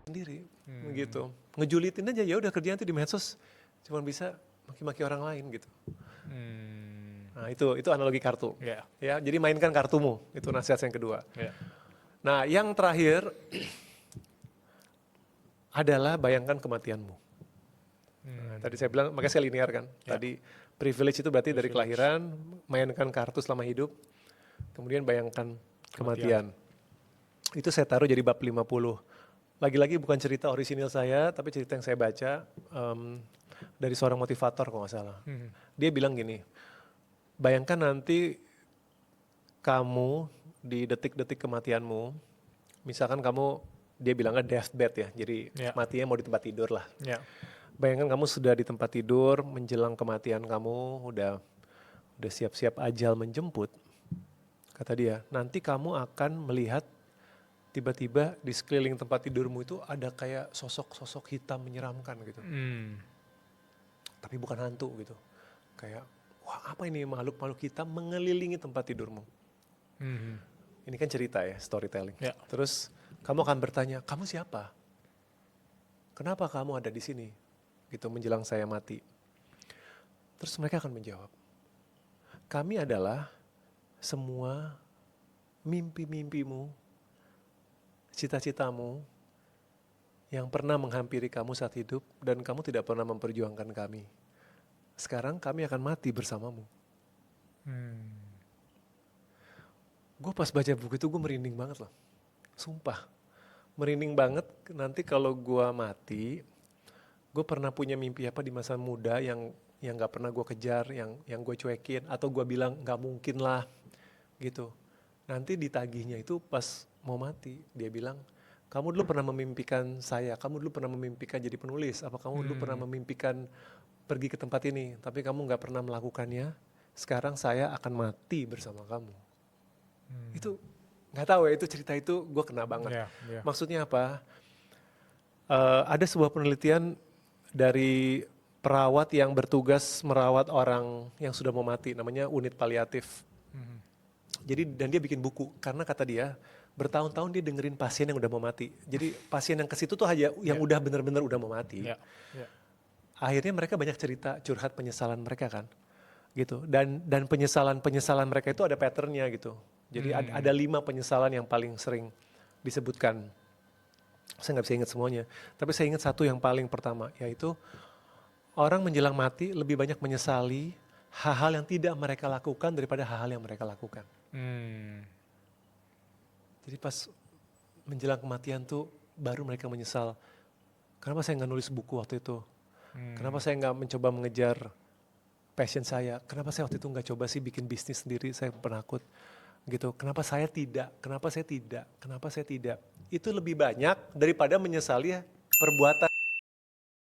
sendiri gitu. Ngejulitin aja, ya udah kerjaan tuh di medsos cuma bisa maki-maki orang lain gitu. Nah itu analogi kartu. Ya, jadi mainkan kartumu, itu nasihat yang kedua. Nah yang terakhir adalah bayangkan kematianmu. Nah, tadi saya bilang, makanya saya linear kan. Tadi privilege itu berarti dari kelahiran, mainkan kartu selama hidup, kemudian bayangkan kematian. Itu saya taruh jadi bab 50. Lagi-lagi bukan cerita orisinil saya, tapi cerita yang saya baca dari seorang motivator kalau nggak salah. Dia bilang gini, bayangkan nanti kamu di detik-detik kematianmu, misalkan kamu, dia bilangnya deathbed ya, jadi matinya mau di tempat tidur lah. Bayangkan kamu sudah di tempat tidur, menjelang kematian kamu, udah siap-siap ajal menjemput. Kata dia, nanti kamu akan melihat tiba-tiba di sekeliling tempat tidurmu itu ada kayak sosok-sosok hitam menyeramkan gitu. Tapi bukan hantu gitu. Kayak, wah apa ini makhluk-makhluk hitam mengelilingi tempat tidurmu. Ini kan cerita ya, storytelling. Terus kamu akan bertanya, kamu siapa? Kenapa kamu ada di sini? Gitu menjelang saya mati. Terus mereka akan menjawab, kami adalah semua mimpi-mimpimu, cita-citamu yang pernah menghampiri kamu saat hidup dan kamu tidak pernah memperjuangkan kami. Sekarang kami akan mati bersamamu. Gue pas baca buku itu gue merinding banget loh. Sumpah. Merinding banget nanti kalau gue mati, gue pernah punya mimpi apa di masa muda yang gak pernah gue kejar, yang gue cuekin, atau gue bilang gak mungkin lah gitu. Nanti ditagihnya itu pas mau mati, dia bilang, kamu dulu pernah memimpikan saya, kamu dulu pernah memimpikan jadi penulis, apa kamu dulu pernah memimpikan pergi ke tempat ini, tapi kamu gak pernah melakukannya, sekarang saya akan mati bersama kamu. Itu nggak tahu ya, itu cerita itu gue kena banget. Maksudnya apa? Ada sebuah penelitian dari perawat yang bertugas merawat orang yang sudah mau mati, namanya unit paliatif. Jadi dan dia bikin buku karena kata dia bertahun-tahun dia dengerin pasien yang udah mau mati. Jadi pasien yang ke situ tuh aja yang udah bener-bener udah mau mati. Akhirnya mereka banyak cerita curhat penyesalan mereka kan, gitu. Dan penyesalan mereka itu ada patternnya gitu. Jadi ada 5 penyesalan yang paling sering disebutkan. Saya nggak bisa ingat semuanya, tapi saya ingat satu yang paling pertama, yaitu orang menjelang mati lebih banyak menyesali hal-hal yang tidak mereka lakukan daripada hal-hal yang mereka lakukan. Jadi pas menjelang kematian tuh baru mereka menyesal, kenapa saya nggak nulis buku waktu itu? Kenapa saya nggak mencoba mengejar passion saya? Kenapa saya waktu itu nggak coba sih bikin bisnis sendiri? Saya penakut. Gitu. Kenapa saya tidak? Kenapa saya tidak? Kenapa saya tidak? Itu lebih banyak daripada menyesali perbuatan